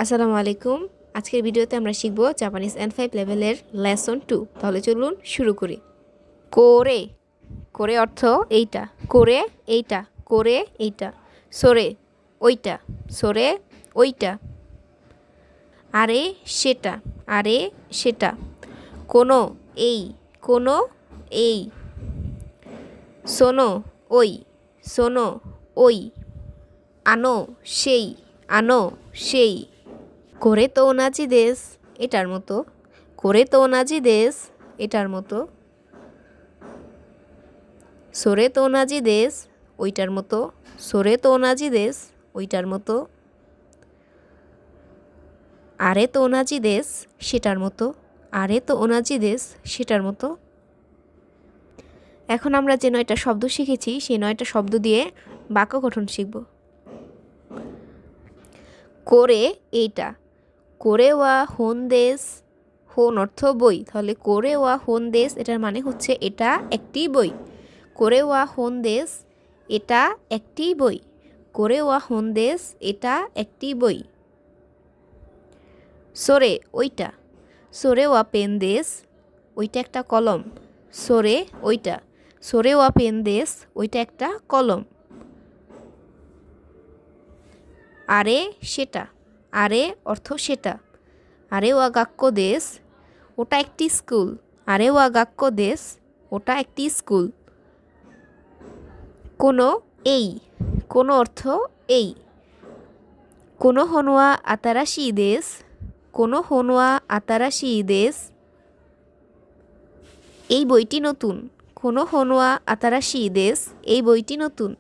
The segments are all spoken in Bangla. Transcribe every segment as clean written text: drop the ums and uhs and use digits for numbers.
আসসালামু আলাইকুম। আজকের ভিডিওতে আমরা শিখব জাপানিজ N5 লেভেলের লেসন 2। তাহলে চলুন শুরু করি। কোরে, কোরে অর্থ এইটা, কোরে এইটা, কোরে এইটা। সোরে ওইটা, সোরে ওইটা। আরে সেটা, আরে সেটা। কোনো এই, কোনো এই। শোনো ওই, শোনো ওই। আনো সেই, আনো সেই। করে তো ওনাজি দেশ, এটার মতো। করে তো ওনাজি দেশ, এটার মতো। সরে তো ওনাজি দেশ, ওইটার মতো। সরে তো ওনাজি দেশ, ওইটার মতো। আরে তো ওনাজি দেশ, সেটার মতো। আরে তো ওনাজি দেশ, সেটার মতো। এখন আমরা যে 9টা শব্দ শিখেছি সেই 9টা শব্দ দিয়ে বাক্য গঠন শিখব। করে এইটা, করে ওয়া হোন দেশ। হোন অর্থ বই, তাহলে করে ওয়া হোন দেশ এটার মানে হচ্ছে এটা একটি বই। করে ওয়া হোন দেশ, এটা একটি বই। করে ওয়া হোন দেশ, এটা একটি বই। সরে ওইটা, সরে ওয়া পেন দেশ, ওইটা একটা কলম। সরে ওইটা, সরে ওয়া পেন দেশ, ওইটা একটা কলম। আরে সেটা, আরে অর্থ সেটা। আরে ওয়া গাক্য দেশ, ওটা একটি স্কুল। আরে ওয়া গাক্য দেশ, ওটা একটি স্কুল। কোনো এই, কোনো অর্থ এই। কোনো হনোয়া আতারাশি দেশ, কোনো হনোয়া আতারাশি দেশ। এই বইটি নতুন। কোনো হনোয়া আতারাশি দেশ, এই বইটি নতুন।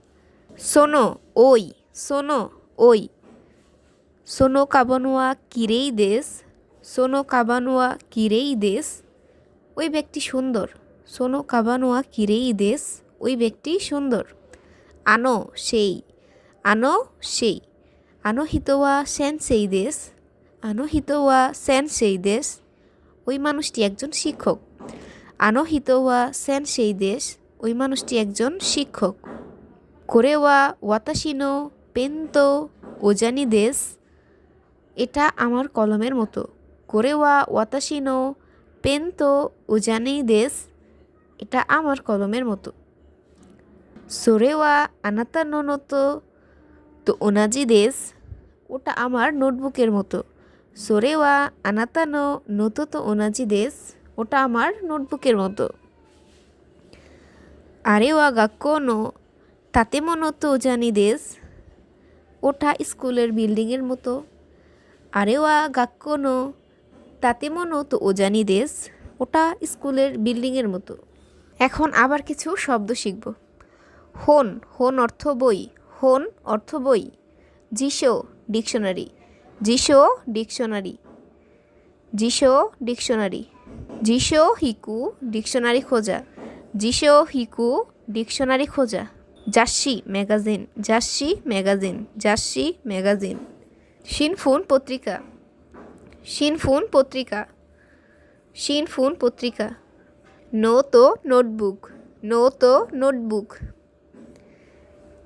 সোনো ওই, সোনো ওই। সোনো কাবানোয়া কিরেই দেশ, সোনো কাবানোয়া কিরেই দেশ। ওই ব্যক্তি সুন্দর। সোনো কাবানোয়া কিরেই দেশ, ওই ব্যক্তি সুন্দর। আনো সেই, আনো সেই। আনো হিতোয়া সেন সেই দেশ, আনো হিতোয়া সেন সেই দেশ। ওই মানুষটি একজন শিক্ষক। আনো হিতোয়া সেন সেই দেশ, ওই মানুষটি একজন শিক্ষক। কোরেওয়া ওয়াতাশিনো পেন্তো ওজানি দেশ, এটা আমার কলমের মতো। কোরেওয়া ওয়াতাশিনো পেন্তো ওজানি দেশ, এটা আমার কলমের মতো। সোরেওয়া আনাতা নোনোতো তো ওনাজি দেশ, ওটা আমার নোটবুকের মতো। সোরেওয়া আনাতা নো নোতো তো ওনাজি দেশ, ওটা আমার নোটবুকের মতো। আরেওয়া গাক্কো নো তাতেমনো তো ওজানি দেশ, ওটা স্কুলের বিল্ডিংয়ের মতো। আরেওয়া গাক্কো নো তাতেমনো তো ওজানি দেশ, ওটা স্কুলের বিল্ডিংয়ের মতো। এখন আবার কিছু শব্দ শিখব। হোন, হোন অর্থ বই, হোন অর্থ বই। জিশো ডিকশনারি, জিশো ডিকশনারি, জিশো ডিকশনারি। জিশো হিকু ডিকশনারি খোঁজা, জিশো হিকু ডিকশনারি খোঁজা। জাসি ম্যাগাজিন, জাসি ম্যাগাজিন, জাসি ম্যাগাজিন। শিনফুন পত্রিকা, শিনফুন পত্রিকা, শিনফুন পত্রিকা। নো তো নোটবুক, নো তো নোটবুক।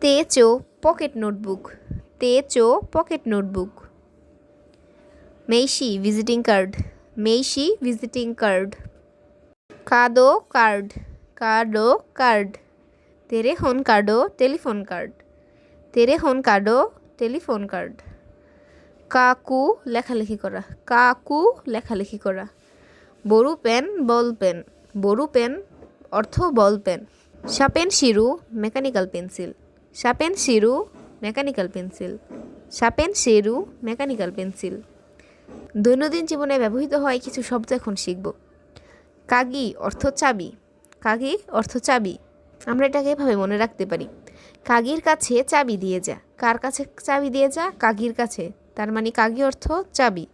তেচো পকেট নোটবুক, তেচো পকেট নোটবুক। মেইশি ভিজিটিং কার্ড, মেইশি ভিজিটিং কার্ড। কাদো কার্ড, কাডো কার্ড। তেরে হন কাডো টেলিফোন কার্ড, তেরে হন কাডো টেলিফোন কার্ড। কাকু লেখালেখি করা, কাকু লেখালেখি করা। বড়ু পেন বল পেন, বড়ু পেন অর্থ বল পেন। শাপেন শিরু মেকানিক্যাল পেন্সিল, শাপেন শিরু মেকানিক্যাল পেন্সিল, শাপেন শিরু মেকানিক্যাল পেন্সিল। দৈনন্দিন জীবনে ব্যবহৃত হয় কিছু শব্দ এখন শিখব। কাগি অর্থ চাবি, কাগি অর্থ চাবি। আমরা এটাকে এভাবে মনে রাখতে পারি। কাগির কাছে চাবি দিয়ে যা, কার কাছে চাবি দিয়ে যা? কাগির কাছে। তার মানে কাগি অর্থ চাবি।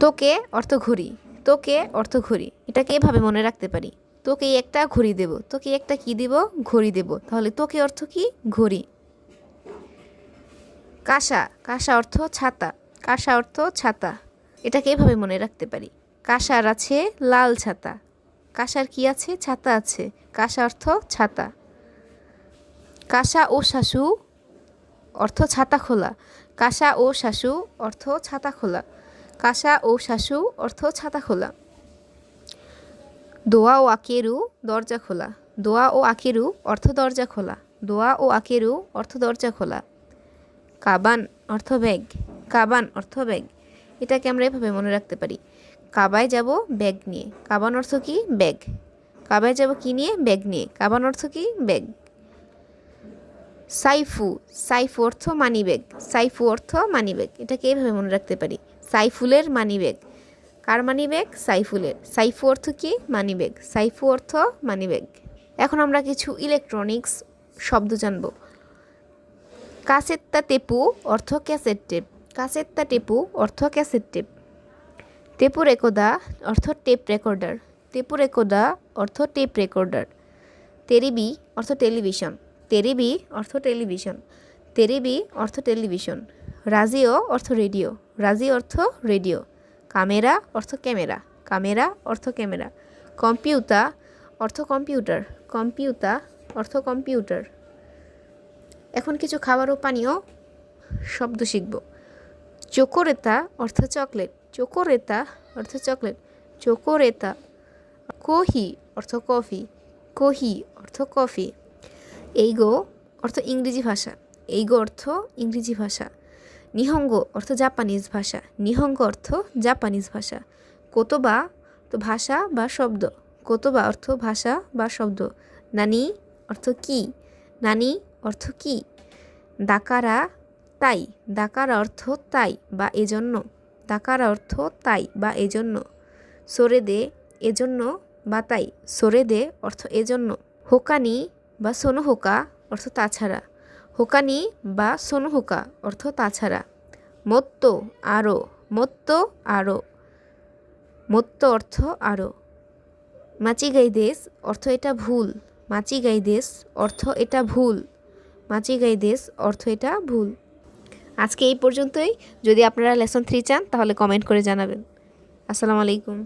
তোকে অর্থ ঘড়ি, তোকে অর্থ ঘড়ি। এটাকে এভাবে মনে রাখতে পারি। তোকে একটা ঘড়ি দেব, তোকে একটা কি দিব? ঘড়ি দেব। তাহলে তোকে অর্থ কি? ঘড়ি। কাঁসা, কাঁসা অর্থ ছাতা, কাঁসা অর্থ ছাতা। এটাকে এভাবে মনে রাখতে পারি। কাঁসার আছে লাল ছাতা, কাঁসার কি আছে? ছাতা আছে। কাঁসা অর্থ ছাতা। কাঁসা ও শাশু অর্থ ছাতা খোলা, কাসা ও শাশু অর্থ ছাতা খোলা, কাসা ও শাশু অর্থ ছাতা খোলা। দোয়া ও আকেরু দরজা খোলা, দোয়া ও আকেরু অর্থ দরজা খোলা, দোয়া ও আকেরু অর্থ দরজা খোলা। কাবান অর্থ ব্যাগ, কাবান অর্থ ব্যাগ। এটাকে আমরা এভাবে মনে রাখতে পারি, কাবায় যাব ব্যাগ নিয়ে। কাবান অর্থ কি? ব্যাগ। কাবায় যাব কি নিয়ে? ব্যাগ নিয়ে। কাবান অর্থ কি? ব্যাগ। সাইফু, সাইফু অর্থ মানি ব্যাগ, সাইফু অর্থ মানি ব্যাগ। এটাকে এইভাবে মনে রাখতে পারি, সাইফুলের মানি ব্যাগ। কার মানি ব্যাগ? সাইফুলের। সাইফু অর্থ কি? মানি ব্যাগ, সাইফু অর্থ মানি ব্যাগ। এখন আমরা কিছু ইলেকট্রনিক্স শব্দ জানব। কাসেত্তা টেপু অর্থ ক্যাসেট টেপ, কাসেত্তা টেপু অর্থ ক্যাসেট টেপ। টেপু রেকর্ডা অর্থ টেপ রেকর্ডার, টেপু রেকর্ডা অর্থ টেপ রেকর্ডার। তেরিবি অর্থ টেলিভিশন, তেরিবি অর্থ টেলিভিশন, তেরিবি অর্থ টেলিভিশন। রাজিও অর্থ রেডিও, রাজি অর্থ রেডিও। ক্যামেরা অর্থ ক্যামেরা, ক্যামেরা অর্থ ক্যামেরা। কম্পিউটার অর্থ কম্পিউটার, কম্পিউটার অর্থ কম্পিউটার। এখন কিছু খাবার ও পানীয় শব্দ শিখব। চোকোরেতা অর্থ চকলেট, চোকোরেতা অর্থ চকলেট, চোকোরেতা। কোহি অর্থ কফি, কোহি অর্থ কফি। এইগো অর্থ ইংরেজি ভাষা, এইগো অর্থ ইংরেজি ভাষা। নিহঙ্গ অর্থ জাপানিজ ভাষা, নিহঙ্গ অর্থ জাপানিজ ভাষা। কোতোবা তো ভাষা বা শব্দ, কোতোবা অর্থ ভাষা বা শব্দ। নানি অর্থ কি, নানি অর্থ কি। দাকারা তাই, দাকারা অর্থ তাই বা এজন্য, দাকারা অর্থ তাই বা এজন্য। সরে দে এজন্য বা তাই, সরে দে অর্থ এজন্য। হোকানি বা সোনোহোকা অর্থ তাছাড়া, হোকানি বা সোনোহোকা অর্থ তাছাড়া। মত্ত আরও, মত্ত আরও, মত্ত অর্থ আরও। মাচিগাই দেশ অর্থ এটা ভুল, মাচিগাই দেশ অর্থ এটা ভুল, মাচিগাই দেশ অর্থ এটা ভুল। আজকে এই পর্যন্তই। যদি আপনারা লেসন 3 চান তাহলে কমেন্ট করে জানাবেন। আসসালামু আলাইকুম।